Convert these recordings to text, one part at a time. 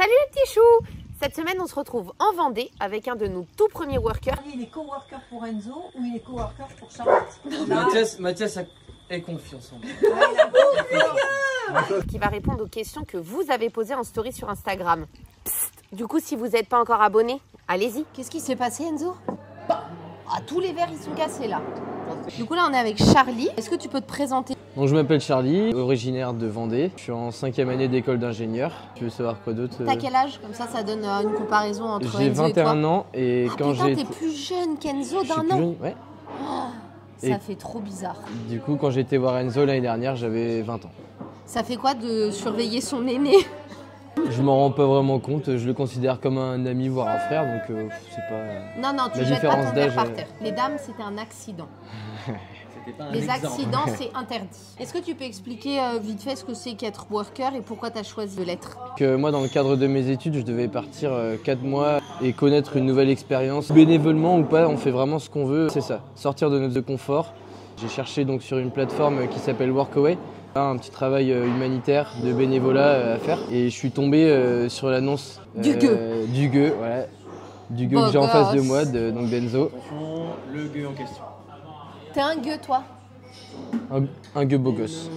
Salut les petits choux! Cette semaine, on se retrouve en Vendée avec un de nos tout premiers workers. Il est coworker pour Enzo ou il est coworker pour Charlotte? Mathias a confiance en moi. Qui va répondre aux questions que vous avez posées en story sur Instagram. Psst, du coup, si vous n'êtes pas encore abonné, allez-y. Qu'est-ce qui s'est passé, Enzo? Tous les verres, ils sont cassés là. Du coup, là, on est avec Charlie. Est-ce que tu peux te présenter? Donc je m'appelle Charlie, originaire de Vendée. Je suis en 5e année d'école d'ingénieur. Tu veux savoir quoi d'autre? T'as quel âge? Comme ça donne une comparaison entre J'ai Enzo et toi. 21 ans et quand putain, j'ai... t'es plus jeune qu'Enzo Je suis d'un plus an. jeune, ouais. Ça fait trop bizarre. Du coup, quand j'ai été voir Enzo l'année dernière, j'avais 20 ans. Ça fait quoi de surveiller son aîné? Je m'en rends pas vraiment compte, je le considère comme un ami, voire un frère, donc c'est pas... Non, tu la jettes pas différence ton verre d'âge, par terre. Les dames, c'était un accident. Les accidents, c'est interdit. Est-ce que tu peux expliquer vite fait ce que c'est qu'être worker et pourquoi tu as choisi de l'être? Moi, dans le cadre de mes études, je devais partir 4 mois et connaître une nouvelle expérience. Bénévolement ou pas, on fait vraiment ce qu'on veut, c'est ça, sortir de notre zone de confort. J'ai cherché donc sur une plateforme qui s'appelle Workaway, un petit travail humanitaire de bénévolat à faire. Et je suis tombé sur l'annonce du gueux. Du gueux, voilà. Du gueux que j'ai en face de moi, donc d'Enzo. Attention, le gueux en question. T'es un gueux, toi? Un gueux beau gosse.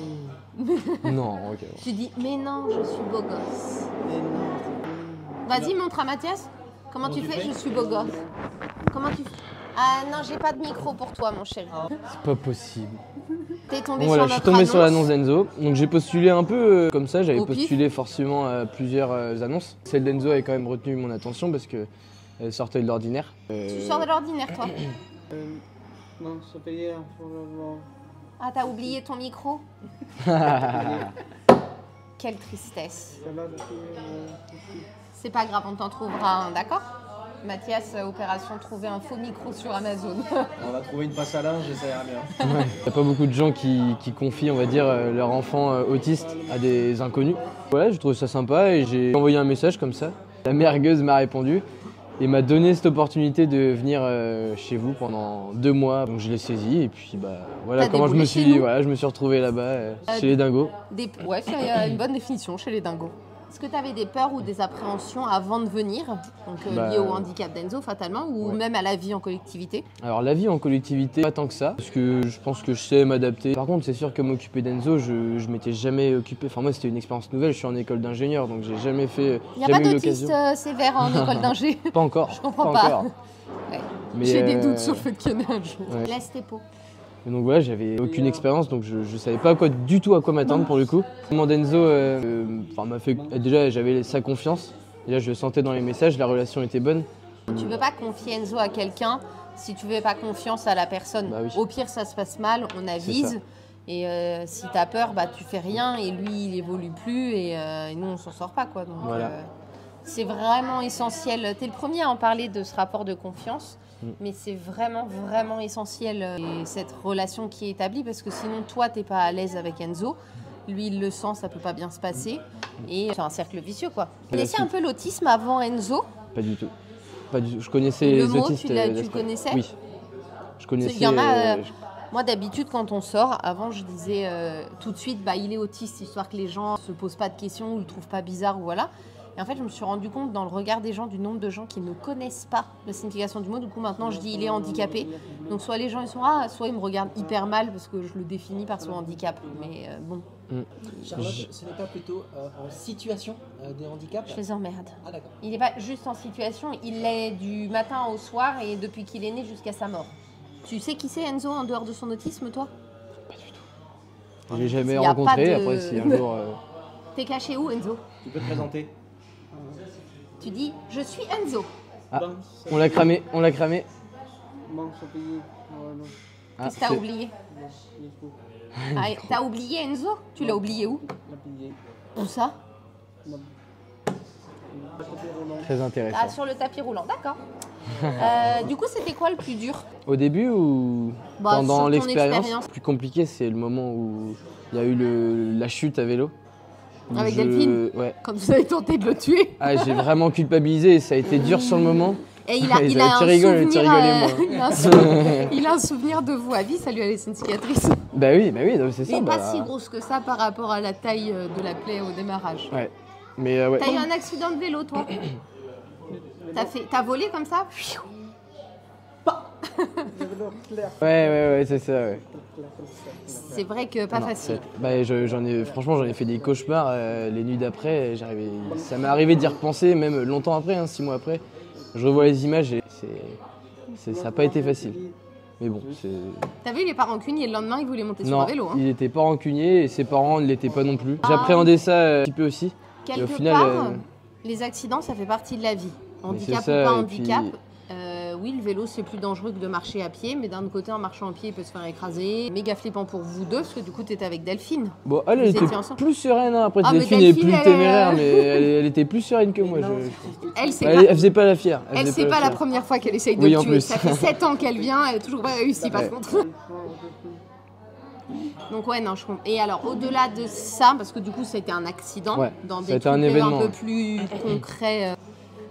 Non, ok. Tu dis, mais non, je suis beau gosse. Vas-y, montre à Mathias. Comment tu fais? Je suis beau gosse. Comment tu fais? Ah non, j'ai pas de micro pour toi, mon chéri. C'est pas possible. T'es tombé Bon, sur voilà, notre je suis tombé sur annonce. l'annonce d'Enzo. Donc j'ai postulé un peu comme ça, j'avais Au pif. postulé forcément à plusieurs annonces. Celle d'Enzo a quand même retenu mon attention parce qu'elle sortait de l'ordinaire. Tu sors de l'ordinaire, toi? Non, ça payait pour le... Ah, t'as oublié ton micro? Quelle tristesse. C'est pas grave, on t'en trouvera un, d'accord? Mathias, opération trouver un faux micro sur Amazon. On a trouvé une passe à linge et ça ira bien. Il n'y a pas beaucoup de gens qui confient, on va dire, leur enfant autiste à des inconnus. Voilà, j'ai trouvé ça sympa et j'ai envoyé un message comme ça. La mergueuse m'a répondu et m'a donné cette opportunité de venir chez vous pendant 2 mois. Donc je l'ai saisi et puis voilà T'as comment je me déboulé chez nous. je me suis retrouvé là-bas chez les dingos. Ouais, c'est une bonne définition chez les dingos. Est-ce que tu avais des peurs ou des appréhensions avant de venir, donc liées au handicap d'Enzo fatalement, ou même à la vie en collectivité? Alors la vie en collectivité, pas tant que ça, parce que je pense que je sais m'adapter. Par contre, c'est sûr que m'occuper d'Enzo, je m'étais jamais occupé. Enfin moi, c'était une expérience nouvelle. Je suis en école d'ingénieur, donc j'ai jamais fait. Il n'y a pas d'autiste sévère en école d'ingé? Pas encore. Je comprends pas. Encore. Ouais. Mais, J'ai des doutes sur le fait qu'il y en ait un jour. Ouais. Laisse tes pots. Et donc voilà, j'avais aucune expérience, donc je savais pas du tout à quoi m'attendre pour le coup. Comment d'Enzo m'a fait. Déjà, j'avais sa confiance. Déjà, je le sentais dans les messages, la relation était bonne. Tu ne peux pas confier Enzo à quelqu'un si tu ne fais pas confiance à la personne. Bah oui. Au pire, ça se passe mal, on avise. Et si tu as peur, tu fais rien et lui, il évolue plus et nous, on s'en sort pas, quoi. Donc, Voilà. c'est vraiment essentiel. Tu es le premier à en parler de ce rapport de confiance, mais c'est vraiment, vraiment essentiel cette relation qui est établie parce que sinon, toi, tu n'es pas à l'aise avec Enzo. Lui, il le sent, ça peut pas bien se passer. Et c'est un cercle vicieux, quoi. Tu connaissais un peu l'autisme avant Enzo? Pas du tout. Pas du tout. Je connaissais Le les mot, autistes. tu le connaissais? Oui. Je connaissais. Il y en a. Moi, d'habitude, quand on sort, avant, je disais tout de suite, il est autiste, histoire que les gens se posent pas de questions ou le trouvent pas bizarre ou voilà. Et en fait, je me suis rendu compte dans le regard des gens, du nombre de gens qui ne connaissent pas la signification du mot. Du coup, maintenant, je dis il est handicapé. Donc, soit les gens, ils sont soit ils me regardent hyper mal parce que je le définis par son handicap. Mais bon. Charlotte, ce n'est pas plutôt en situation de handicap? Je les emmerde. Ah d'accord. Il n'est pas juste en situation, il l'est du matin au soir et depuis qu'il est né jusqu'à sa mort. Tu sais qui c'est Enzo en dehors de son autisme, toi? Pas du tout. Je l'ai jamais Il y a rencontré. pas de- Après, si un jour. T'es caché où, Enzo? Tu peux te présenter? Tu dis je suis Enzo. Ah, on l'a cramé. Bon, ça payait. Ah, Qu'est-ce que t'as c'est- oublié? Ah, t'as oublié Enzo? Tu l'as oublié où? Où ça? Très intéressant. Ah, sur le tapis roulant, d'accord. Du coup, c'était quoi le plus dur? Au début ou Bah, sur pendant ton l'expérience? expérience. Le plus compliqué, c'est le moment où il y a eu la chute à vélo. Où Avec Delphine? Ouais. Quand vous avez tenté de le tuer. Ah, j'ai vraiment culpabilisé et ça a été dur sur le moment. Et il a Tu un rigoles, tu souvenir, rigolais, moi. il a un souvenir de vous à vie, ça lui a laissé une cicatrice. Bah oui, non, c'est ça. Mais bah, pas si grosse que ça par rapport à la taille de la plaie au démarrage. Ouais. Mais ouais. T'as eu un accident de vélo, toi? T'as volé comme ça? Ouais, c'est ça, ouais. C'est vrai que pas Non, facile. Bah, franchement, j'en ai fait des cauchemars les nuits d'après. Ça m'est arrivé d'y repenser, même longtemps après, hein, 6 mois après. Je revois les images et ça n'a pas été facile. Mais bon, c'est... T'as vu, il est pas rancunier. Le lendemain, il voulait monter sur Non, un vélo. Hein. il n'était pas rancunier et ses parents ne l'étaient pas non plus. J'appréhendais ça un petit peu aussi. Quelque et au final, part, les accidents, ça fait partie de la vie. Handicap c'est ça, ou pas et handicap. puis- Oui, le vélo, c'est plus dangereux que de marcher à pied, mais d'un autre côté, en marchant à pied, il peut se faire écraser. Méga flippant pour vous deux, parce que du coup, t'étais avec Delphine. Bon, elle Vous était étiez ensemble. plus sereine. Hein. Après, Ah, mais Delphine est Delphine, plus elle est, téméraire, mais elle était plus sereine que moi. Elle, c'est Elle faisait pas la fière. Elle, c'est pas la première fois qu'elle essaye de Oui, le en tuer. plus. Ça fait 7 ans qu'elle vient, elle a toujours pas réussi par Ouais. contre. Donc ouais, non, je comprends. Et alors, au-delà de ça, parce que du coup, c'était un accident, Ouais, dans ça des a été trucs un même événement, un peu ouais. plus concrets,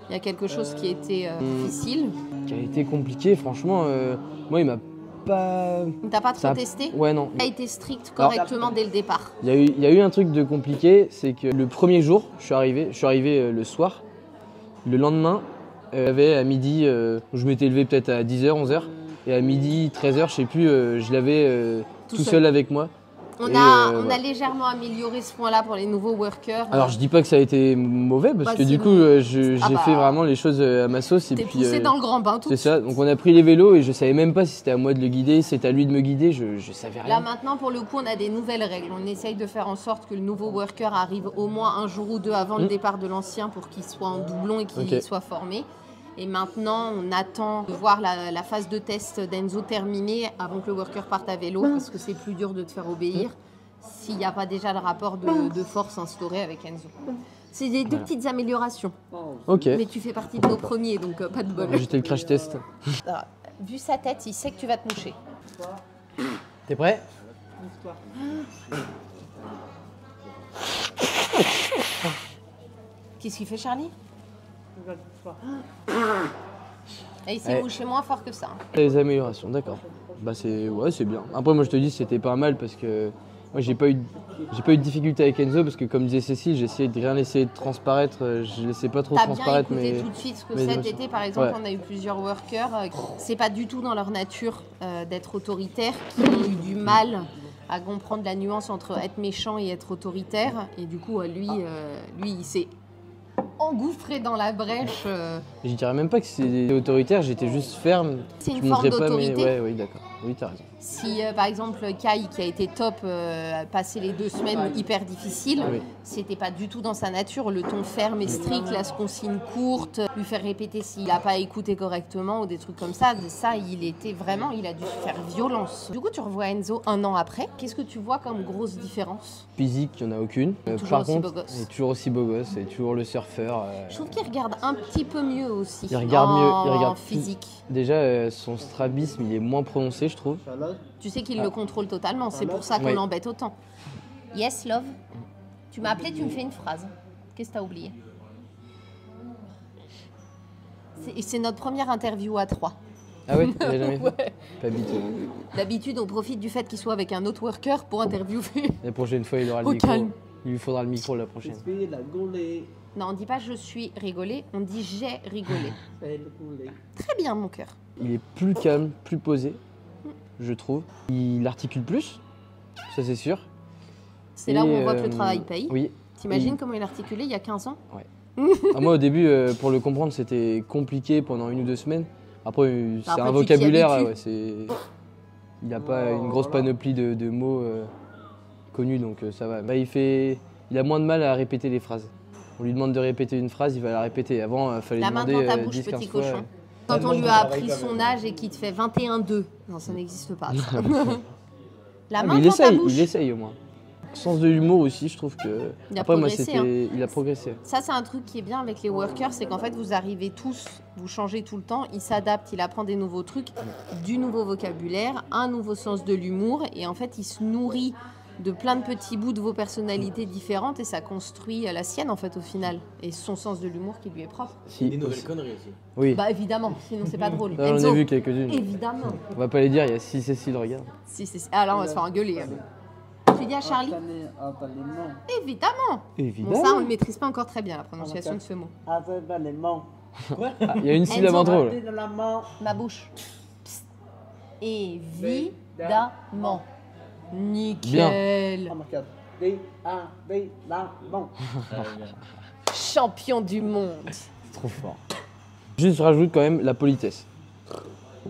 il y a quelque chose qui était difficile. Qui a été compliqué, franchement. Moi, il m'a pas. T'as pas trop Ça a- testé? Ouais, non. T'as été strict Alors- correctement dès le départ. Il y a eu un truc de compliqué, c'est que le premier jour, je suis arrivé le soir. Le lendemain, il y avait à midi, je m'étais levé peut-être à 10h, 11h. Et à midi, 13h, je sais plus, je l'avais Tout tout seul. seul avec moi. On Et, a ouais. légèrement amélioré ce point-là pour les nouveaux workers. Alors je dis pas que ça a été mauvais parce Bah, que du c'est coup bon. j'ai Ah bah, fait vraiment les choses à ma sauce et T'es puis poussé dans le grand bain tout de c'est ça. suite. Donc on a pris les vélos et je savais même pas si c'était à moi de le guider, si c'était à lui de me guider, je savais Là rien. maintenant, pour le coup, on a des nouvelles règles. On essaye de faire en sorte que le nouveau worker arrive au moins un jour ou deux avant le départ de l'ancien pour qu'il soit en doublon et qu'il Ok. soit formé. Et maintenant, on attend de voir la phase de test d'Enzo terminée avant que le worker parte à vélo parce que c'est plus dur de te faire obéir s'il n'y a pas déjà le rapport de force instauré avec Enzo. C'est des deux petites améliorations. Ok. Mais tu fais partie de nos premiers, donc pas de bol. J'étais le crash test. Alors, vu sa tête, il sait que tu vas te moucher. T'es prêt? Qu'est-ce qu'il fait, Charlie? Et il s'est Ouais. mouché moins fort que ça. hein. Les améliorations, d'accord. Bah c'est bien. Après moi je te dis c'était pas mal parce que moi j'ai pas eu de difficulté avec Enzo parce que comme disait Cécile, j'ai essayé de rien laisser transparaître, je laissais pas trop T'as bien transparaître écouté mais tout de suite ce que mes cet émotions. été, par exemple, Ouais. on a eu plusieurs workers. C'est pas du tout dans leur nature d'être autoritaires, qui ont eu du mal à comprendre la nuance entre être méchant et être autoritaire. Et du coup, lui, il s'est engouffré dans la brèche. Je dirais même pas que c'est autoritaire, j'étais juste ferme. C'est une Je forme montrais pas d'autorité. mais ouais, oui d'accord. Oui, t'as raison. Si, par exemple, Kai, qui a été top, a passé les 2 semaines hyper difficiles, Oui. c'était pas du tout dans sa nature. Le ton ferme et strict, la consigne courte, lui faire répéter s'il a pas écouté correctement ou des trucs comme ça, il était vraiment, il a dû se faire violence. Du coup, tu revois Enzo 1 an après. Qu'est-ce que tu vois comme grosse différence? Physique, il n'y en a aucune. Toujours Par aussi contre, beau gosse. il est toujours aussi beau gosse, c'est toujours le surfeur. Je trouve qu'il regarde un petit peu mieux aussi. Il regarde mieux, il en regarde physique. Déjà, son strabisme, il est moins prononcé, je trouve. Tu sais qu'il le contrôle totalement, c'est pour ça qu'on Oui. l'embête autant. Yes, love. Tu m'as appelé, tu me fais une phrase. Qu'est-ce que t'as oublié? C'est notre première interview à 3. Ah ouais, t'as jamais fait? Pas habitué. D'habitude, on profite du fait qu'il soit avec un autre worker pour interviewer. La prochaine fois, il aura le Au micro. calme. Il lui faudra le micro la prochaine. Non, on dit pas je suis rigolé, on dit j'ai rigolé. Très bien, mon cœur. Il est plus calme, plus posé, je trouve. Il articule plus, ça c'est sûr. C'est là où Et, on voit que le travail paye. Oui. T'imagines Et- comment il articulait il y a 15 ans? Ah, moi au début, pour le comprendre, c'était compliqué pendant 1 ou 2 semaines. Après, c'est Après, un tu t'y vocabulaire, habitues. ouais, il n'a pas une grosse panoplie de mots connus, donc ça va. Bah, il a moins de mal à répéter les phrases. On lui demande de répéter une phrase, il va la répéter. Avant, il fallait La main demander dans ta bouche, 10-15 petit fois. cochon. Quand on lui a appris son âge et qu'il te fait 21-2. Non, ça n'existe pas. ça. La Ah, main mais dans ta bouche. il essaye au moins. Sens de l'humour aussi, je trouve que. Il a Après, moi, progressé, il a progressé. Ça, c'est un truc qui est bien avec les workers, c'est qu'en fait, vous arrivez tous, vous changez tout le temps, il s'adapte, il apprend des nouveaux trucs, du nouveau vocabulaire, un nouveau sens de l'humour, et en fait, il se nourrit de plein de petits bouts de vos personnalités différentes, et ça construit la sienne, en fait, au final, et son sens de l'humour qui lui est propre. Si, Des nouvelles aussi. conneries aussi. Oui. Bah, évidemment, sinon c'est pas drôle. Là, j'en Enzo, ai vu quelques-unes. évidemment. On va pas les dire, il y a 6 Cécile, regarde. Si, ah là, on va se faire engueuler. hein. Tu dis à Charlie? Atalément. Évidemment. Évidemment. Bon, ça, on ne maîtrise pas encore très bien, la prononciation de ce mot. Atalément. Ah, il y a une syllabe en trop. là. De la main. Ma bouche. Psst. Évidemment. Nickel. Ah, ma carte. D, A, D, la, bon. Champion du monde. Trop fort. Juste, je rajoute quand même la politesse.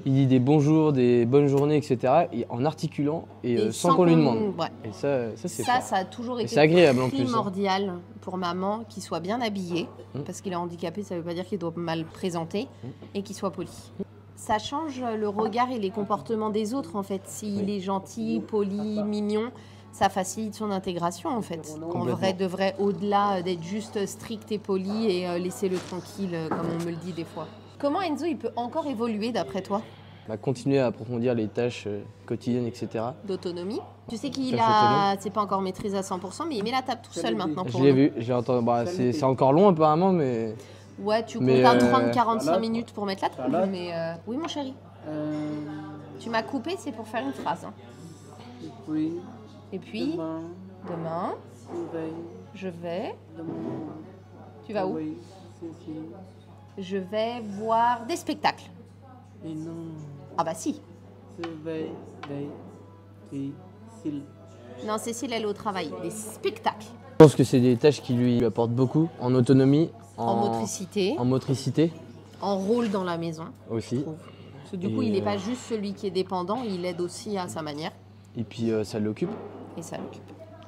Il dit des bonjours, des bonnes journées, etc. et en articulant et sans qu'on lui demande. Ouais. Et ça c'est Ça, fort. ça a toujours Et été c'est agréable en plus, hein. primordial pour maman qu'il soit bien habillé, parce qu'il est handicapé, ça ne veut pas dire qu'il doit mal présenter, et qu'il soit poli. Ça change le regard et les comportements des autres en fait. S'il est gentil, poli, mignon, ça facilite son intégration en fait. En vrai de vrai, au-delà d'être juste strict et poli et laisser-le tranquille, comme on me le dit des fois. Comment Enzo il peut encore évoluer d'après toi On va continuer à approfondir les tâches quotidiennes, etc. d'autonomie? Tu sais qu'il Tâche a, c'est pas encore maîtrisé à 100%, mais il met la table tout seul maintenant pour Je l'ai nous. vu, j'ai entendu. Bah, c'est encore long apparemment, mais Ouais, tu Mais, comptes à 30-45 Salade. minutes pour mettre la table, Salade. mais oui mon chéri. Tu m'as coupé, c'est pour faire une phrase. Hein. Oui. Et puis, Demain. demain, Veille. je vais... Demain. Tu vas où? Oui. Si. Je vais voir des spectacles. Et non. Ah bah si. C'est veille. Veille. Et s'il. Non, Cécile, elle est au travail. Des spectacles. je pense que c'est des tâches qui lui apportent beaucoup en autonomie, En motricité, en motricité en rôle dans la maison. aussi. Parce que du Et, coup, il n'est pas juste celui qui est dépendant, il aide aussi à sa manière. Et puis ça l'occupe. Et ça l'occupe.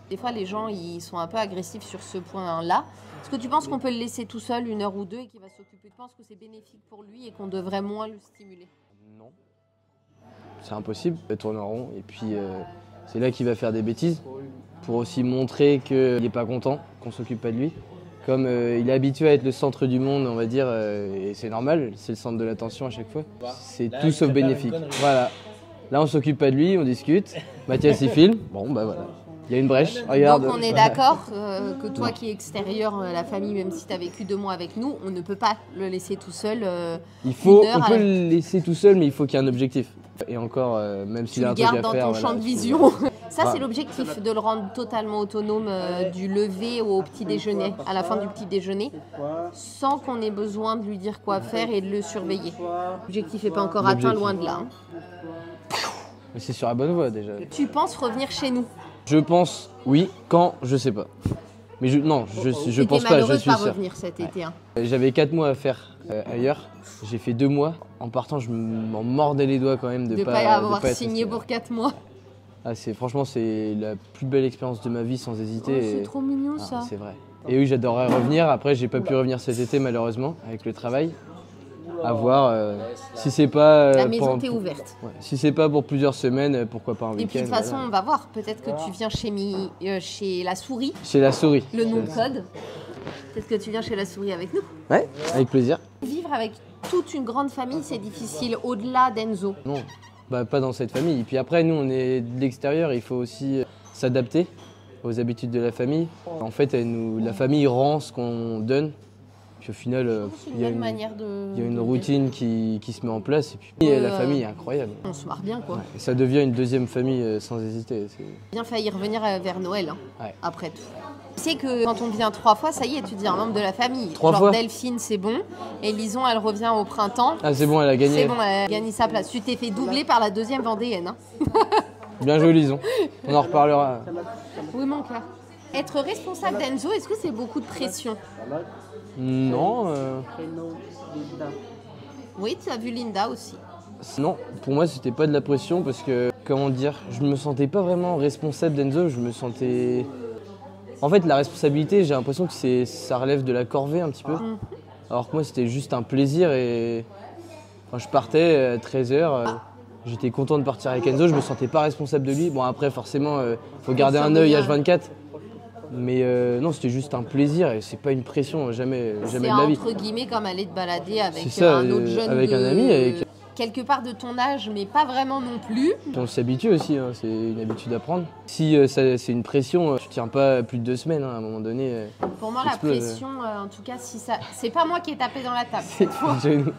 Des fois, les gens, ils sont un peu agressifs sur ce point-là. Est-ce que tu penses qu'on peut le laisser tout seul 1 heure ou 2 et qu'il va s'occuper? Tu penses que c'est bénéfique pour lui et qu'on devrait moins le stimuler? Non. C'est impossible, il tourne en rond. Et puis c'est là qu'il va faire des bêtises pour aussi montrer qu'il n'est pas content, qu'on s'occupe pas de lui. Comme il est habitué à être le centre du monde, on va dire, et c'est normal, c'est le centre de l'attention à chaque fois. C'est Là, tout il sauf prépare une bénéfique. connerie. Voilà. Là, on s'occupe pas de lui, on discute. Mathias, il filme. Bon, bah voilà. Il y a une brèche, regarde. Donc on est d'accord que toi qui es extérieur à la famille, même si tu as vécu 2 mois avec nous, on ne peut pas le laisser tout seul. Il faut, 1 heure on à peut la- le laisser tout seul, mais il faut qu'il y ait un objectif. Et encore, même Tu s'il a le un truc à gardes dans faire. ton voilà, champ de tu- vision. Ça, Ouais. c'est l'objectif, de le rendre totalement autonome du lever au petit déjeuner, à la fin du petit déjeuner, Quoi? sans qu'on ait besoin de lui dire quoi faire et de le surveiller. L'objectif n'est pas encore atteint, L'objectif. loin de là. Hein. Mais c'est sur la bonne voie déjà. Tu penses revenir chez nous? Je pense, oui, quand, je sais pas. Mais non, je T'étais pense pas, malheureux je de suis pas sûr. revenir cet été. Hein. J'avais 4 mois à faire ailleurs. J'ai fait 2 mois. En partant, je m'en mordais les doigts quand même De de ne pas, pas de avoir pas être signé resté. pour 4 mois. Ah, franchement, c'est la plus belle expérience de ma vie sans hésiter. C'est et- trop mignon Ah, ça. c'est vrai. Et oui, j'adorerais revenir. Après, j'ai pas pu revenir cet été malheureusement avec le travail. À voir si c'est pas. La maison t'est ouverte. Ouais, si c'est pas pour plusieurs semaines, pourquoi pas un Et week-end. puis de toute façon, voilà. on va voir. Peut-être que tu viens chez la souris, Chez la souris. le nom de code. Peut-être que tu viens chez la souris avec nous. Ouais, avec plaisir. Vivre avec toute une grande famille, c'est difficile, au-delà d'Enzo. Non, bah, pas dans cette famille. Et puis après, nous, on est de l'extérieur, il faut aussi s'adapter aux habitudes de la famille. En fait, la famille rend ce qu'on donne. Puis au final, C'est il une y a belle une, manière de... il y a une de- routine qui se met en place. Et puis Ouais, la famille est incroyable. On se marre bien, quoi. Ouais, et ça devient une deuxième famille sans hésiter. Bien failli revenir vers Noël, hein, Ouais. après tout. Tu sais que quand on vient 3 fois, ça y est, tu dis un membre de la famille. 3 Genre fois Delphine, c'est bon. Et Lison, elle revient au printemps. Ah, c'est bon, elle a gagné. C'est bon, elle a gagné sa place. Tu t'es fait doubler par la 2e vendéenne. Hein. Bien joué, Lison. On en reparlera. Oui, mon cœur. Être responsable d'Enzo, est-ce que c'est beaucoup de pression? Non, Prénom. Linda. Oui, tu as vu Linda aussi. non, pour moi, c'était pas de la pression parce que, comment dire, je me sentais pas vraiment responsable d'Enzo. Je me sentais. En fait, la responsabilité, j'ai l'impression que ça relève de la corvée un petit peu. Alors que moi, c'était juste un plaisir et. Enfin, je partais à 13h. J'étais content de partir avec Enzo, je me sentais pas responsable de lui. Bon, après, forcément, faut garder un œil H24. Mais non, c'était juste un plaisir et c'est pas une pression, jamais de C'est la vie. entre guillemets comme aller te balader avec C'est ça, un autre jeune avec de... un ami. quelque part de ton âge, mais pas vraiment non plus. On s'habitue aussi, hein, c'est une habitude à prendre. Si c'est une pression, tu tiens pas plus de 2 semaines, hein, à un moment donné. Pour moi, la Explose. pression, en tout cas, si ça, c'est pas moi qui ai tapé dans la table cette fois. Genou.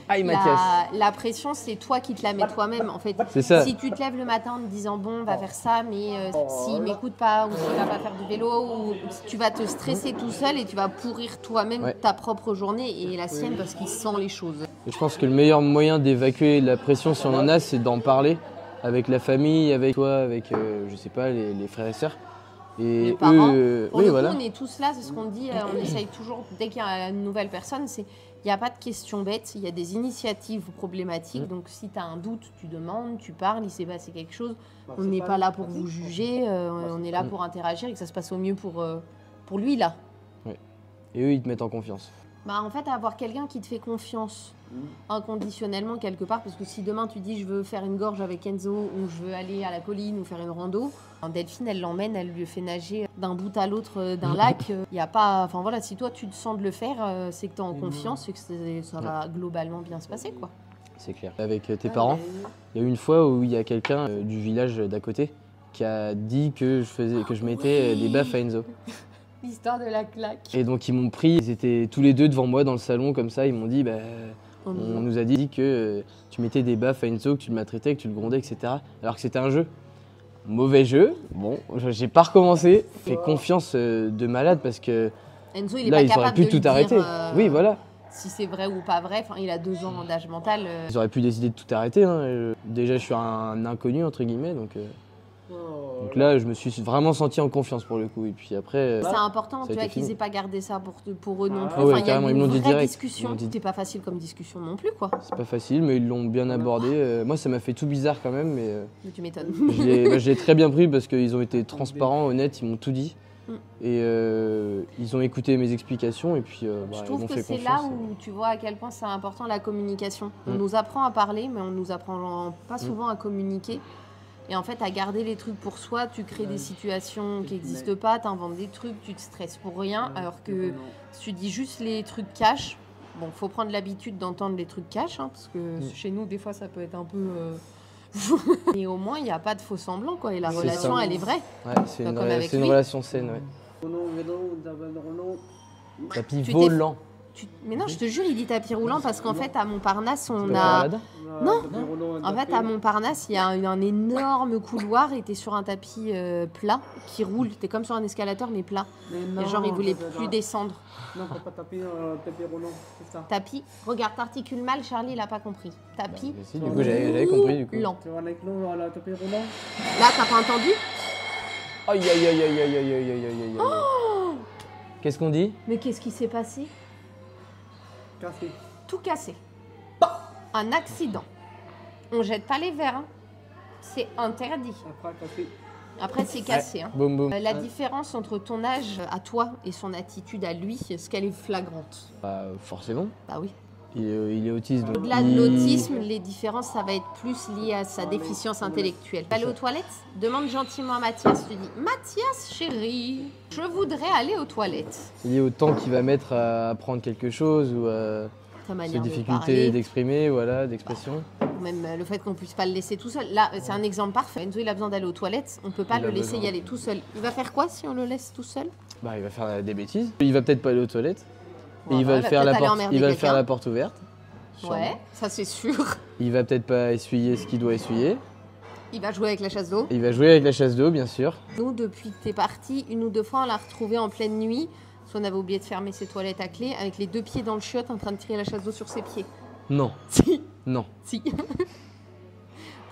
Aïe Mathias. La pression, c'est toi qui te la mets toi-même. En fait, C'est ça. si tu te lèves le matin en te disant bon, on va faire ça, mais s'il m'écoute pas ou s'il va pas faire du vélo, ou tu vas te stresser tout seul et tu vas pourrir toi-même Ouais. ta propre journée et la sienne parce qu'il sent les choses. Et je pense que le meilleur moyen d'évacuer la pression, si on en a, c'est d'en parler avec la famille, avec toi, avec, je sais pas, les frères et sœurs. Et Les parents. eux, Pour oui, le voilà. coup, on est tous là, c'est ce qu'on dit, on essaye toujours, dès qu'il y a une nouvelle personne, il n'y a pas de questions bêtes, il y a des initiatives problématiques. Donc si tu as un doute, tu demandes, tu parles, il s'est passé quelque chose. On n'est pas là pour vous juger, on est là pour interagir et que ça se passe au mieux pour lui là. Et eux, ils te mettent en confiance. Bah, en fait, avoir quelqu'un qui te fait confiance inconditionnellement quelque part, parce que si demain tu dis je veux faire une gorge avec Enzo ou je veux aller à la colline ou faire une rando, Delphine elle l'emmène, elle lui fait nager d'un bout à l'autre d'un lac. Il y a pas, enfin voilà, si toi tu te sens de le faire, c'est que tu es en confiance et que ça va globalement bien se passer quoi. C'est clair. Avec tes parents, il y a eu une fois où il y a quelqu'un du village d'à côté qui a dit que je mettais des baffes à Enzo. L'histoire de la claque. Et donc ils m'ont pris, ils étaient tous les deux devant moi dans le salon comme ça, ils m'ont dit on nous a dit que tu mettais des baffes à Enzo, que tu le maltraitais, que tu le grondais, etc. Alors que c'était un jeu. Mauvais jeu, bon, j'ai pas recommencé. Fait confiance de malade parce que Enzo, il est là pas ils auraient capable pu de tout lui arrêter. dire, Oui, voilà. si c'est vrai ou pas vrai, enfin, il a 2 ans d'âge mental. Ils auraient pu décider de tout arrêter. Hein. Déjà je suis un inconnu entre guillemets, donc là je me suis vraiment senti en confiance pour le coup. Et puis après, C'est important, ça a tu vois, été qu'ils fini. aient pas gardé ça pour eux non plus. Ah ouais, Enfin, il y a carrément, ils une me l'ont dit vraie direct. discussion. Ils m'ont dit- C'était pas facile comme discussion non plus, quoi. c'est pas facile, mais ils l'ont bien abordé. Moi ça m'a fait tout bizarre quand même, mais Mais tu m'étonnes. je l'ai très bien pris parce qu'ils ont été transparents, honnêtes, ils m'ont tout dit. Et ils ont écouté mes explications et puis Je ils trouve m'ont que fait c'est confiance. là où tu vois à quel point c'est important la communication. On nous apprend à parler, mais on nous apprend pas souvent à communiquer. Et en fait, à garder les trucs pour soi, tu crées des situations qui n'existent pas, tu inventes des trucs, tu te stresses pour rien. Alors que si tu dis juste les trucs cash, bon, faut prendre l'habitude d'entendre les trucs cash, hein, parce que chez nous, des fois, ça peut être un peu. Mais au moins, il n'y a pas de faux semblant, quoi. Et la C'est relation, ça. elle est vraie. Ouais, c'est Pas une, comme avec c'est une lui. relation saine. Ouais. Tapis Tu t'es- volant. Mais non, je te jure, il dit tapis roulant parce qu'en fait, à Montparnasse, Tu on peux faire a. Aladdin Non. En fait, à Montparnasse, il y a un énorme couloir et t'es sur un tapis plat qui roule. T'es comme sur un escalator, mais plat. Et genre, il voulait plus descendre. Non, faut pas taper tapis roulant, c'est ça. Tapis. Regarde, t'articules mal, Charlie, il a pas compris. Tapis. Mais si, du coup, j'avais compris. Du coup. Lent. Tu vois avec l'eau, le tapis roulant. Là, t'as pas entendu? Aïe, aïe, aïe, aïe, aïe, aïe, aïe, aïe, aïe, aïe. Qu'est-ce qu'on dit? Mais qu'est-ce qui s'est passé? Cassé. Tout cassé. Un accident. On jette pas les verres. Hein. C'est interdit. Après, cassé. Après, c'est cassé. Hein. Boum, boum. La différence entre ton âge à toi et son attitude à lui, est-ce qu'elle est flagrante? Bah, forcément. Bah oui. Il est autiste. Donc Au-delà de l'autisme, les différences, ça va être plus lié à sa déficience intellectuelle. Aller aux toilettes? Demande gentiment à Mathias. Tu dis, Mathias, chérie, je voudrais aller aux toilettes. C'est lié au temps qu'il va mettre à apprendre quelque chose ou à Ta ses manière de difficultés parler, d'exprimer, voilà, d'expression. ou même le fait qu'on puisse pas le laisser tout seul. Là, c'est un exemple parfait. Enzo, il a besoin d'aller aux toilettes. On peut pas Il le a laisser besoin. y aller tout seul. Il va faire quoi si on le laisse tout seul? Bah, il va faire des bêtises. Il va peut-être pas aller aux toilettes. Et Voilà, il va il le va faire peut-être la aller porte. emmerder Il va le faire quelqu'un. la porte ouverte. sûrement. Ouais, ça c'est sûr. Il va peut-être pas essuyer ce qu'il doit essuyer. Il va jouer avec la chasse d'eau. Il va jouer avec la chasse d'eau, bien sûr. Nous, depuis que t'es parti, 1 ou 2 fois, on l'a retrouvé en pleine nuit. Soit on avait oublié de fermer ses toilettes à clé, avec les 2 pieds dans le chiotte en train de tirer la chasse d'eau sur ses pieds. Non, Si, non. si.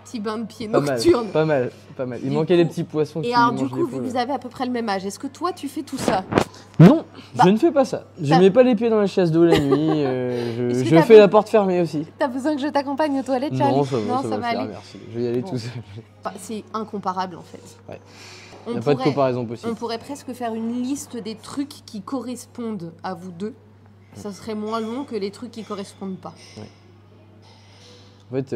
Petit bain de pied Pas mal, nocturne. pas mal, pas mal. Il Du manquait coup- les petits poissons qui Et alors, du mangent coup, les vu que poules. vous avez à peu près le même âge, est-ce que toi, tu fais tout ça? Non, Bah- je ne fais pas ça. Je T'as- mets pas les pieds dans la chasse d'eau la nuit. Est-ce que Je t'as fais be- la porte fermée aussi. T'as besoin que je t'accompagne aux toilettes, Charlie? Non, ça va, ça va va faire, aller. merci. Je vais y aller Bon. tout seul. Bah, c'est incomparable, en fait. Ouais. On Il n'y a pas de pourrait- comparaison possible. On pourrait presque faire une liste des trucs qui correspondent à vous deux. Ça serait moins long que les trucs qui correspondent pas. En fait,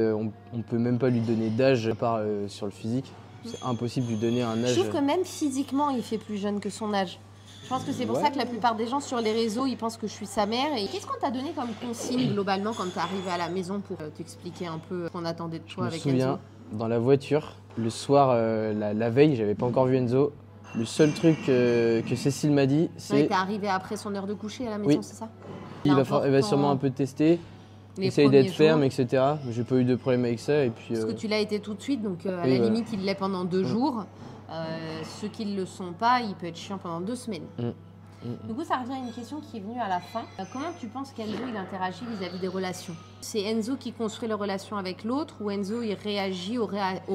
on peut même pas lui donner d'âge à part sur le physique. C'est impossible de lui donner un Je âge. trouve que même physiquement, il fait plus jeune que son âge. Je pense que c'est pour Ouais. ça que la plupart des gens sur les réseaux, ils pensent que je suis sa mère. Et qu'est-ce qu'on t'a donné comme consigne globalement quand t'es arrivé à la maison pour t'expliquer un peu ce qu'on attendait de Je toi me avec souviens, Enzo? dans la voiture, le soir, la veille, j'avais pas encore vu Enzo. Le seul truc que Cécile m'a dit, Ouais, c'est t'es arrivé après son heure de coucher à la maison, Oui. c'est ça? il va Important. sûrement un peu tester, Les essaye premiers d'être ferme, jours. etc. J'ai pas eu de problème avec ça. Et puis, Parce que tu l'as été tout de suite, donc à Oui, la voilà. limite, il l'est pendant 2 Mm. jours. Ceux qui ne le sont pas, il peut être chiant pendant 2 semaines. Du coup, ça revient à une question qui est venue à la fin. Comment tu penses qu'Enzo il interagit vis-à-vis des relations? C'est Enzo qui construit les relations avec l'autre ou Enzo il réagit aux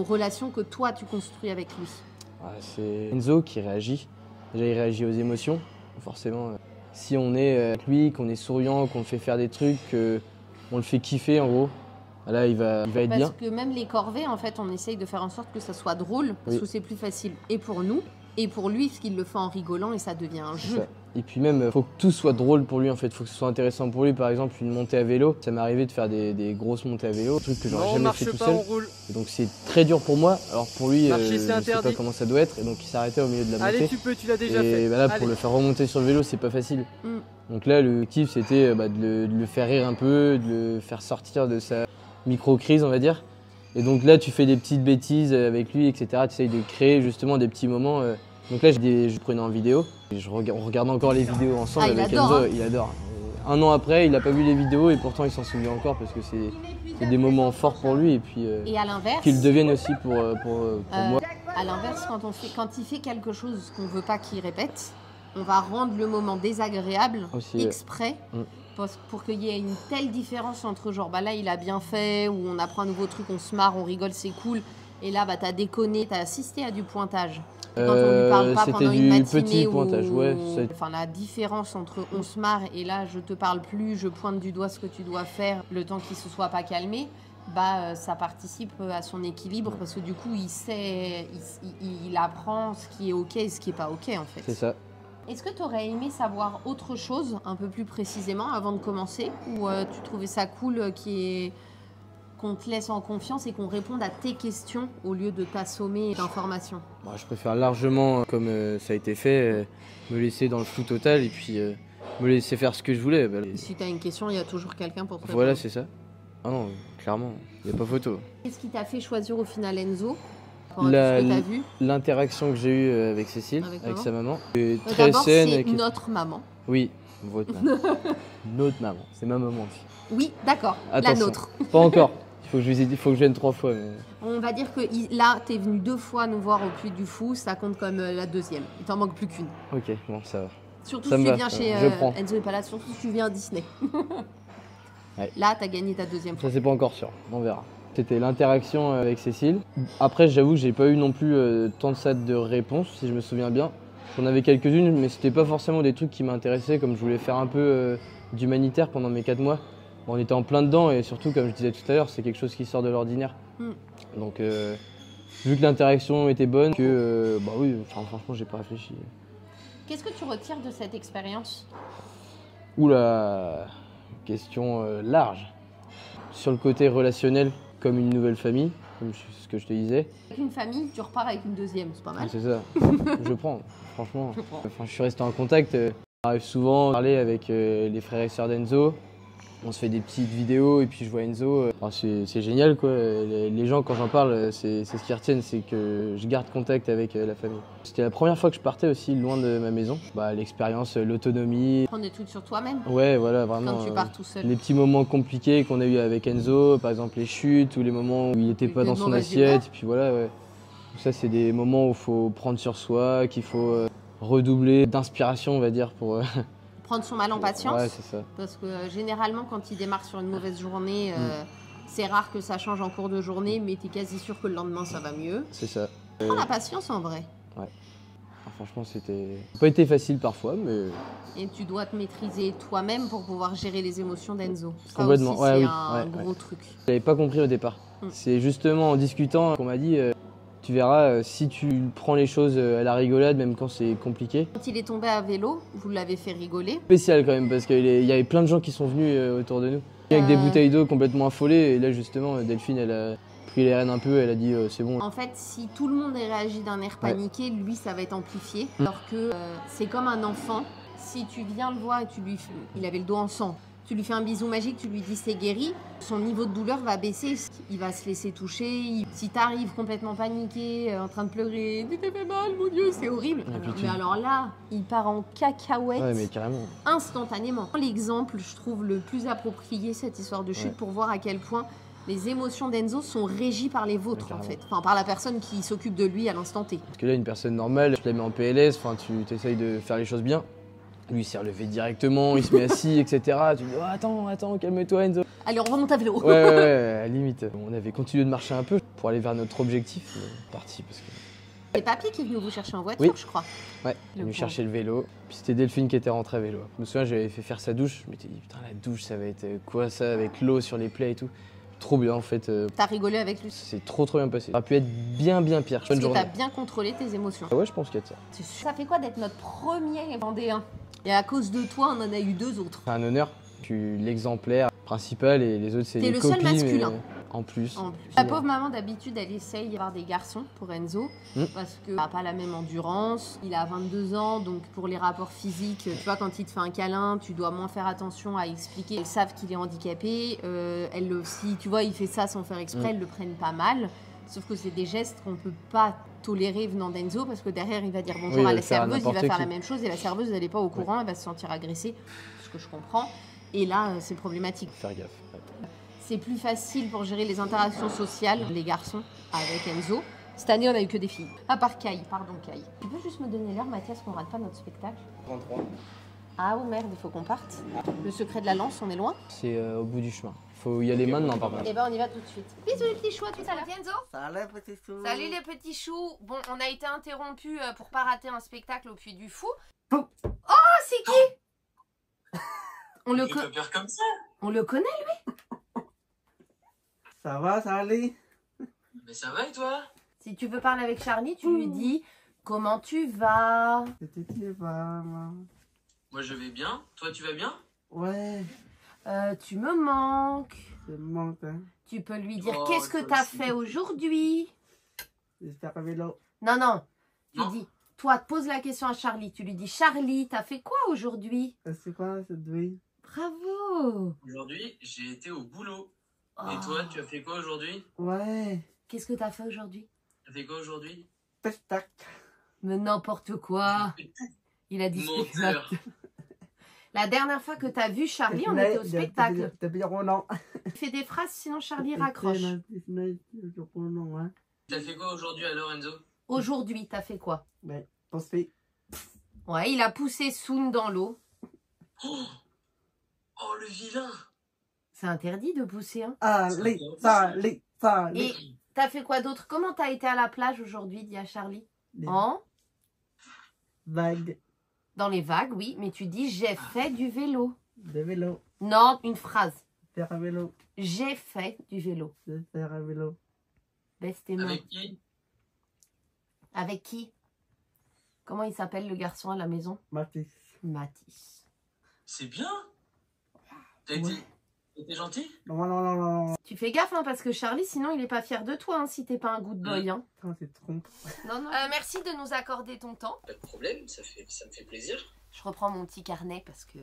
relations que toi tu construis avec lui? c'est Enzo qui réagit. Déjà, il réagit aux émotions, forcément. Si on est avec lui, qu'on est souriant, qu'on le fait faire des trucs, qu'on le fait kiffer, en gros, là, il va être Parce bien. que même les corvées, en fait, on essaye de faire en sorte que ça soit drôle, parce Oui. que c'est plus facile et pour nous, et pour lui, parce qu'il le fait en rigolant et ça devient un C'est jeu. ça. Et puis même, faut que tout soit drôle pour lui, en fait. Faut que ce soit intéressant pour lui. Par exemple, une montée à vélo. Ça m'est arrivé de faire des grosses montées à vélo, trucs que j'aurais Non, on jamais marche fait tout pas, seul. on roule. Et donc c'est très dur pour moi. Alors pour lui, Marcher, c'est je sais pas interdit. comment ça doit être. Et donc il s'arrêtait au milieu de la Allez, montée. tu l'as déjà Et fait. bah là, pour Allez. le faire remonter sur le vélo, c'est pas facile. Mm. Donc là, le kiff, c'était de le faire rire un peu, de le faire sortir de sa micro-crise, on va dire. Et donc là, tu fais des petites bêtises avec lui, etc. Tu essayes de créer justement des petits moments. Donc là, je prenais en vidéo. Et on regardait encore les vidéos ensemble Ah, il avec adore, Enzo. hein. Il adore. Et un an après, il n'a pas vu les vidéos et pourtant il s'en souvient encore parce que c'est des moments forts pour lui et puis Et à l'inverse, qu'ils deviennent aussi pour moi. à l'inverse, quand il fait quelque chose qu'on veut pas qu'il répète, on va rendre le moment désagréable Aussi, exprès Mm. pour qu'il y ait une telle différence entre genre bah là il a bien fait ou on apprend un nouveau truc, on se marre, on rigole, c'est cool. Et là bah t'as déconné, t'as assisté à du pointage. Quand on lui parle pas C'était pendant du une matinée petit pointage, ouais. enfin la différence entre on se marre et là je te parle plus, je pointe du doigt ce que tu dois faire le temps qu'il se soit pas calmé, bah ça participe à son équilibre parce que du coup il sait, il apprend ce qui est ok et ce qui est pas ok en fait. C'est ça. Est-ce que tu aurais aimé savoir autre chose un peu plus précisément avant de commencer ou tu trouvais ça cool qu'on te laisse en confiance et qu'on réponde à tes questions au lieu de t'assommer d'informations? Moi, je préfère largement, comme ça a été fait, me laisser dans le flou total et puis me laisser faire ce que je voulais. Bah, Si tu as une question, il y a toujours quelqu'un pour te répondre. voilà, c'est ça. Ah non, clairement, il n'y a pas photo. Qu'est-ce qui t'a fait choisir au final Enzo par La- tout ce que tu as vu? L'interaction que j'ai eue avec Cécile, Avec avec maman sa maman, est très D'abord, saine. c'est et qui- notre maman. Oui, votre maman. Notre maman, c'est ma maman aussi. Oui, d'accord, la Attention. nôtre. Pas encore. Il faut que je vienne 3 fois. Mais... On va dire que là, tu es venu 2 fois nous voir au Puy du Fou, ça compte comme la deuxième. Il t'en manque plus qu'une. Ok, bon, ça va. Surtout Ça si me tu va, viens ça chez va. Je prends. Enzo et pas là, surtout si tu viens à Disney. Ouais. Là, tu as gagné ta deuxième fois. Ça, c'est pas encore sûr. On verra. C'était l'interaction avec Cécile. Après, j'avoue que j'ai pas eu non plus tant de ça de réponses, si je me souviens bien. J'en avais quelques-unes, mais c'était pas forcément des trucs qui m'intéressaient, comme je voulais faire un peu d'humanitaire pendant mes 4 mois. Bon, on était en plein dedans, et surtout, comme je disais tout à l'heure, c'est quelque chose qui sort de l'ordinaire. Mm. Donc, vu que l'interaction était bonne, que bah oui, franchement, j'ai pas réfléchi. Qu'est-ce que tu retires de cette expérience? Oula, question large. Sur le côté relationnel, comme une nouvelle famille, comme ce que je te disais. Avec une famille, tu repars avec une deuxième, c'est pas mal. C'est ça, je prends, franchement. Je prends. Enfin, je suis resté en contact. J'arrive souvent à parler avec les frères et sœurs d'Enzo. On se fait des petites vidéos et puis je vois Enzo. Enfin, c'est génial quoi. Les gens, quand j'en parle, c'est ce qu'ils retiennent, c'est que je garde contact avec la famille. C'était la première fois que je partais aussi loin de ma maison. Bah, l'expérience, l'autonomie. Prendre des trucs sur toi-même Ouais, voilà, vraiment. quand tu pars tout seul. Les petits moments compliqués qu'on a eu avec Enzo, par exemple les chutes ou les moments où il n'était Des pas dans son mauvaises assiette. Et puis voilà, ouais. Ça, c'est des moments où il faut prendre sur soi, qu'il faut redoubler d'inspiration, on va dire, pour. Prendre son mal en patience. Ouais, c'est ça. Parce que généralement, quand il démarre sur une mauvaise journée, c'est rare que ça change en cours de journée, mais tu es quasi sûr que le lendemain, ça va mieux. C'est ça. Prends la patience en vrai. Franchement, c'était pas été facile parfois, mais Et tu dois te maîtriser toi-même pour pouvoir gérer les émotions d'Enzo. Ça Complètement. aussi, Ouais, c'est oui. un Ouais, gros truc. j'avais pas compris au départ. Mm. C'est justement en discutant qu'on m'a dit tu verras, si tu prends les choses à la rigolade, même quand c'est compliqué. Quand il est tombé à vélo, vous l'avez fait rigoler. Spécial quand même, parce qu'il y avait plein de gens qui sont venus autour de nous. Avec des bouteilles d'eau complètement affolées. Et là, justement, Delphine, pris les rênes un peu, elle a dit c'est bon. En fait, si tout le monde réagit d'un air paniqué, lui, ça va être amplifié. Alors que c'est comme un enfant. Si tu viens le voir et tu lui fais... Il avait le dos en sang. Tu lui fais un bisou magique, tu lui dis c'est guéri, son niveau de douleur va baisser, il va se laisser toucher. Si t'arrives complètement paniqué, en train de pleurer, tu t'es fait mal, mon Dieu, c'est horrible. Mais alors là, il part en cacahuète mais carrément. Instantanément. L'exemple, je trouve, le plus approprié, cette histoire de chute, pour voir à quel point les émotions d'Enzo sont régies par les vôtres, en fait. Enfin, par la personne qui s'occupe de lui à l'instant T. Parce que là, une personne normale, tu la mets en PLS, tu essayes de faire les choses bien. Lui, il s'est relevé directement, il se met assis, etc. Tu dis, oh, attends, calme-toi, Enzo. Allez, on remonte à vélo. Ouais, à limite. On avait continué de marcher un peu pour aller vers notre objectif. Parti parce que... C'est Papy qui est venu vous chercher en voiture, je crois. Ouais, il est venu chercher le vélo. Puis c'était Delphine qui était rentrée à vélo. Je me souviens, j'avais fait faire sa douche. Je m'étais dit, putain, la douche, ça va être quoi ça, avec l'eau sur les plaies et tout. Trop bien, en fait. T'as rigolé avec lui. C'est trop bien passé. Ça aurait pu être bien pire. Parce que t'as bien contrôlé tes émotions. Ouais, je pense qu'il y a de ça. Ça fait quoi d'être notre premier Vendéen? Et à cause de toi, on en a eu 2 autres. C'est un honneur. Je suis l'exemplaire principal et les autres, c'est les copines. copies. T'es le seul masculin. En plus. La pauvre maman, d'habitude, elle essaye d'avoir des garçons pour Enzo. Parce qu'il n'a pas la même endurance. Il a 22 ans, donc pour les rapports physiques, tu vois, quand il te fait un câlin, tu dois moins faire attention à expliquer. Elles savent qu'il est handicapé. Si tu vois, il fait ça sans faire exprès, elles le prennent pas mal. Sauf que c'est des gestes qu'on peut pas tolérer venant d'Enzo, parce que derrière, il va dire bonjour à la serveuse, il va faire la même chose, et la serveuse, elle n'est pas au courant, elle va se sentir agressée, ce que je comprends. Et là, c'est problématique. Faire gaffe. C'est plus facile pour gérer les interactions sociales, les garçons, avec Enzo. Cette année, on a eu que des filles. À part Kai, pardon Kai. Tu peux juste me donner l'heure, Mathias, qu'on rate pas notre spectacle? 33. Ah oh merde, il faut qu'on parte. Le secret de la lance, on est loin? C'est au bout du chemin. Faut y aller maintenant, par contre. Eh ben, on y va tout de suite. Bisous les petits choux, à tout à l'heure. Enzo. Salut petit chou. Salut les petits choux. Bon, on a été interrompus pour pas rater un spectacle au Puy du Fou. Oh, c'est qui? On le connaît. Comme ça. On le connaît, lui? Ça va, ça allait? Mais ça va et toi? Si tu veux parler avec Charlie, tu lui dis comment tu vas? C'était qui va, maman? Moi je vais bien. Toi tu vas bien? Ouais, Tu me manques. c'est mon hein. Tu peux lui dire Oh, qu'est-ce que toi t'as aussi. fait aujourd'hui? J'espère à vélo. Non. Tu Non. dis, toi, pose la question à Charlie. Tu lui dis, Charlie, t'as fait quoi aujourd'hui? C'est quoi ce bruit? Bravo. Aujourd'hui j'ai été au boulot. Oh. Et toi tu as fait quoi aujourd'hui? Ouais, Qu'est-ce que t'as fait aujourd'hui? T'as fait quoi aujourd'hui? pestac. Mais n'importe quoi. Il a dit Menteur. La dernière fois que t'as vu Charlie, on était au spectacle. Depuis Roland. Fais des phrases, sinon Charlie raccroche. T'as fait quoi aujourd'hui alors Enzo? Aujourd'hui, t'as fait quoi? Ouais, pensez. Ouais, il a poussé Soun dans l'eau. Oh le vilain. C'est interdit de pousser, hein. Allez. Et t'as fait quoi d'autre? Comment t'as été à la plage aujourd'hui, dit à Charlie? En Vague Dans les vagues, oui, mais tu dis j'ai fait du vélo. de vélo. Non, une phrase. Faire un vélo. J'ai fait du vélo. De faire un vélo. Baisse tes mains. Avec qui? Avec qui? Comment il s'appelle le garçon à la maison? Mathis. Mathis. C'est bien. T'as été gentil? Non. Tu fais gaffe, hein, parce que Charlie, sinon, il est pas fier de toi, hein, si t'es pas un good boy. Hein. Putain, c'est trompe. Non. Merci de nous accorder ton temps. Pas de problème, ça me fait plaisir. Je reprends mon petit carnet parce que,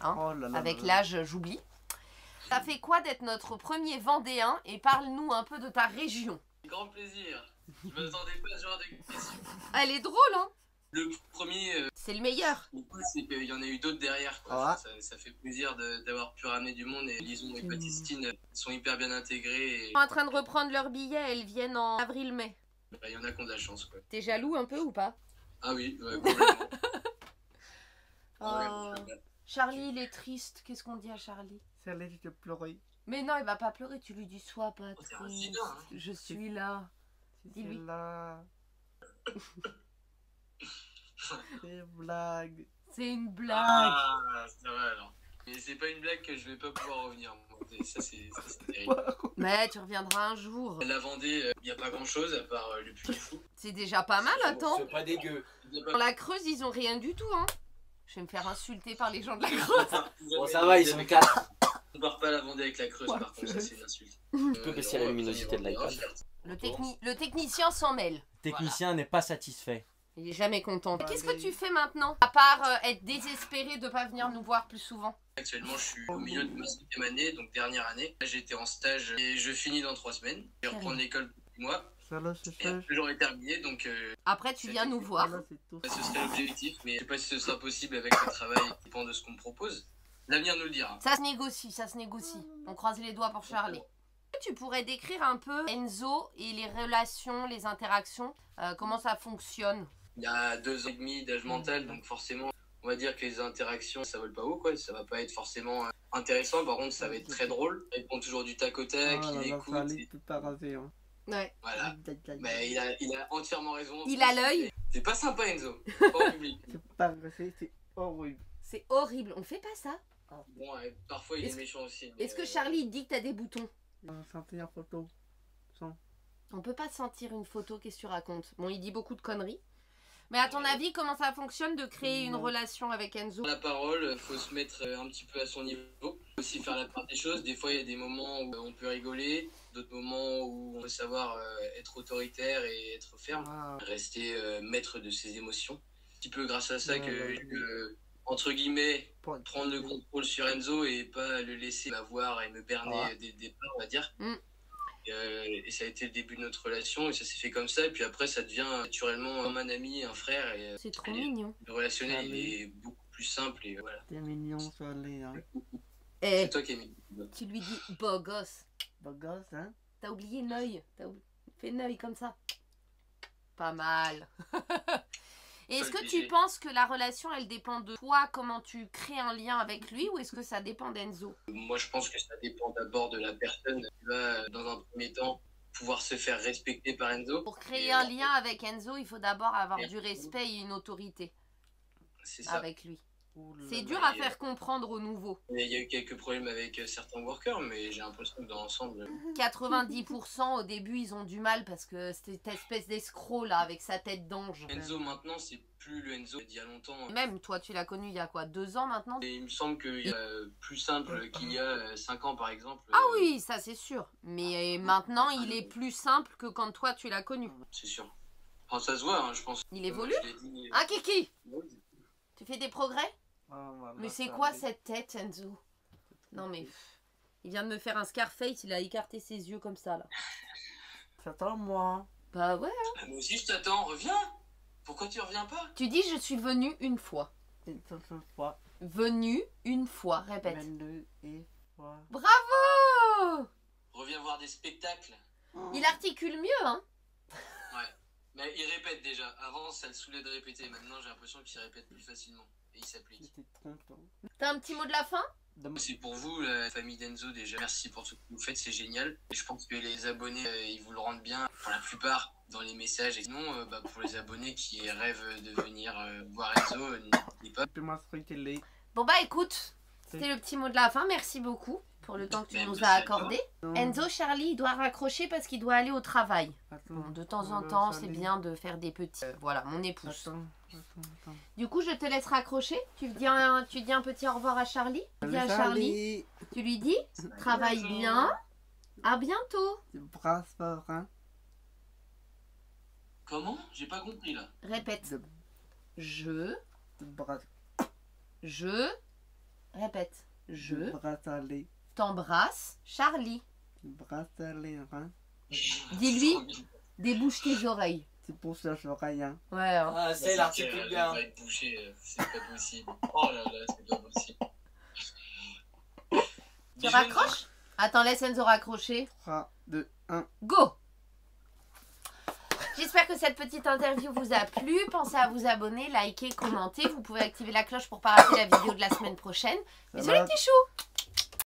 hein, Oh là là. avec l'âge, j'oublie. Ça fait quoi d'être notre premier Vendéen? Et parle-nous un peu de ta région. Grand plaisir. Je m'attendais pas à ce genre de question. Elle est drôle, hein? Le premier, C'est le meilleur. c'est qu'il y en a eu d'autres derrière. Quoi. Ah. Ça fait plaisir d'avoir pu ramener du monde. Et Lison et Baptistine sont hyper bien intégrés. Et Ils sont en train de reprendre leurs billets, elles viennent en avril-mai. bah, il y en a qui ont de la chance. Quoi. T'es jaloux un peu ou pas? Ah oui, ouais, complètement. Oh. Charlie, il est triste. Qu'est-ce qu'on dit à Charlie? C'est allé, je pleurer. Mais non, il va pas pleurer. Tu lui dis sois pas Oh, t'es un triste. vilain, hein. Je suis là. Dis-lui. C'est là. C'est une blague. C'est une blague. Ah, ça va alors. Mais c'est pas une blague que je vais pas pouvoir revenir. Moi. Ça, c'est terrible. Mais tu reviendras un jour. La Vendée, il n'y a pas grand chose à part le Puy du Fou. C'est déjà pas mal, attends. C'est pas dégueu. Dans la Creuse, ils ont rien du tout, hein. Je vais me faire insulter par les gens de la Creuse. Bon, ça va, ils sont 4. compare pas la Vendée avec la Creuse, par contre, ça c'est une insulte. Tu peux baisser la luminosité de l'iPad. Le technicien s'en mêle. Technicien n'est pas satisfait. Il est jamais content. Qu'est-ce que tu fais maintenant? À part être désespéré de pas venir nous voir plus souvent. Actuellement, je suis au milieu de ma 5e année, donc dernière année. Là, j'étais en stage et je finis dans 3 semaines. Je vais reprendre l'école pour 6 mois. Ça là, c'est Et ça. après, j'aurai terminé, donc Après, tu viens nous voir. Là, c'est tout. ce serait l'objectif. Mais je sais pas si ce sera possible avec le travail, ça dépend de ce qu'on me propose. L'avenir nous le dira. Ça se négocie, ça se négocie. On croise les doigts pour Charlie. Tu pourrais décrire un peu Enzo et les relations, les interactions, comment ça fonctionne? Il y a 2 ans et demi d'âge mental, donc forcément, on va dire que les interactions, ça vole pas haut, quoi. Ça va pas être forcément intéressant. Par contre, ça va être très drôle. Il répond toujours du tac au tac, Ah il là là, écoute. ça allait tout arraser, hein. Ouais. Voilà. Mais il a entièrement raison. Il a l'œil. C'est pas sympa, Enzo. Pas en public. C'est pas c'est horrible. C'est horrible, on fait pas ça. Bon, parfois il est Est-ce- méchant aussi. mais, Est-ce que Charlie dit que t'as des boutons? On va sentir photo. On peut pas sentir une photo, qu'est-ce que tu racontes? Bon, il dit beaucoup de conneries. Mais à ton avis, comment ça fonctionne de créer une relation avec Enzo? La parole, faut se mettre un petit peu à son niveau. Faut aussi faire la part des choses. Des fois, il y a des moments où on peut rigoler, d'autres moments où on peut savoir être autoritaire et être ferme. Ah, Rester maître de ses émotions. Un petit peu grâce à ça que Ouais, je peux, entre guillemets, pour- prendre le contrôle sur Enzo et pas le laisser m'avoir et me berner dès le départ, on va dire. Mm. Et ça a été le début de notre relation et ça s'est fait comme ça. Et puis après, ça devient naturellement comme un ami, un frère. Et C'est trop allez, mignon. le relationnel, il Allez. est beaucoup plus simple. Et voilà. T'es mignon, ça allait, hein. Eh, C'est toi qui es mignon. tu lui dis beau gosse. Beau gosse, hein. T'as oublié l'œil. Fais l'œil comme ça. Pas mal. Et est-ce que tu penses que la relation, elle dépend de toi, comment tu crées un lien avec lui, ou est-ce que ça dépend d'Enzo? Moi, je pense que ça dépend d'abord de la personne qui va, dans un premier temps, pouvoir se faire respecter par Enzo. Pour créer un lien avec Enzo, il faut d'abord avoir du respect et une autorité C'est ça. avec lui. Ouh là C'est là. dur à faire comprendre aux nouveaux. Il y a eu quelques problèmes avec certains workers, mais j'ai l'impression que dans l'ensemble, 90% au début, ils ont du mal parce que cette espèce d'escroc là, avec sa tête d'ange. Enzo maintenant, c'est plus le Enzo d'il y a longtemps. Même toi, tu l'as connu il y a quoi, 2 ans maintenant? Et il me semble qu'il y a plus simple qu'il y a 5 ans, par exemple. Ah oui, ça c'est sûr. Mais maintenant, il est plus simple que quand toi, tu l'as connu. C'est sûr. Enfin, ça se voit, hein, je pense. Il évolue? Je l'ai dit. Ah, Kiki, Oui. tu fais des progrès? Ah, voilà, Mais c'est ça quoi allait. cette tête, Enzo? Non mais... Il vient de me faire un Scarface, il a écarté ses yeux comme ça là. T'attends, moi. Bah ouais. Ah, moi aussi, je t'attends, reviens. Pourquoi tu reviens pas? Tu dis je suis venue une fois. Une seule fois. Venue une fois, répète. 22 et fois. Bravo! Reviens voir des spectacles. Il articule mieux, hein? Ouais. Mais il répète déjà. Avant, ça le saoulait de répéter. Maintenant, j'ai l'impression qu'il répète plus facilement. Et il s'applique. J'étais content. T'as un petit mot de la fin? C'est pour vous, la famille d'Enzo, déjà. Merci pour tout ce que vous faites, c'est génial. Et je pense que les abonnés, ils vous le rendent bien, pour la plupart, dans les messages. Et sinon, pour les abonnés qui rêvent de venir voir Enzo, n'hésitez pas. Puis ma série télé. Bon bah écoute, c'était le petit mot de la fin. Merci beaucoup pour le temps que tu Même nous merci as à toi. accordé. Non. Enzo, Charlie, il doit raccrocher parce qu'il doit aller au travail. Attends. Bon, de temps en Voilà, temps, ça c'est allait. bien de faire des petits... voilà, mon épouse. Attends. Du coup, je te laisse raccrocher. Tu dis un petit au revoir à Charlie. Tu dis à Charlie, tu lui dis, travaille bien. À bientôt. Bras fort, hein. Comment? J'ai pas compris, là. Répète. De Je, bras. répète. Je Bras allés. t'embrasse, Charlie. Bras allés, hein. Dis-lui, débouche tes oreilles. C'est pour ça que je rien. Ouais, hein. Ah, c'est l'articule Elle bien. va être bouchée, c'est pas possible. Oh là là, c'est pas possible. Tu raccroches? Attends, laisse Enzo raccrocher. 3, 2, 1. Go! J'espère que cette petite interview vous a plu. Pensez à vous abonner, liker, commenter. Vous pouvez activer la cloche pour pas rater la vidéo de la semaine prochaine. Bisous les petits choux!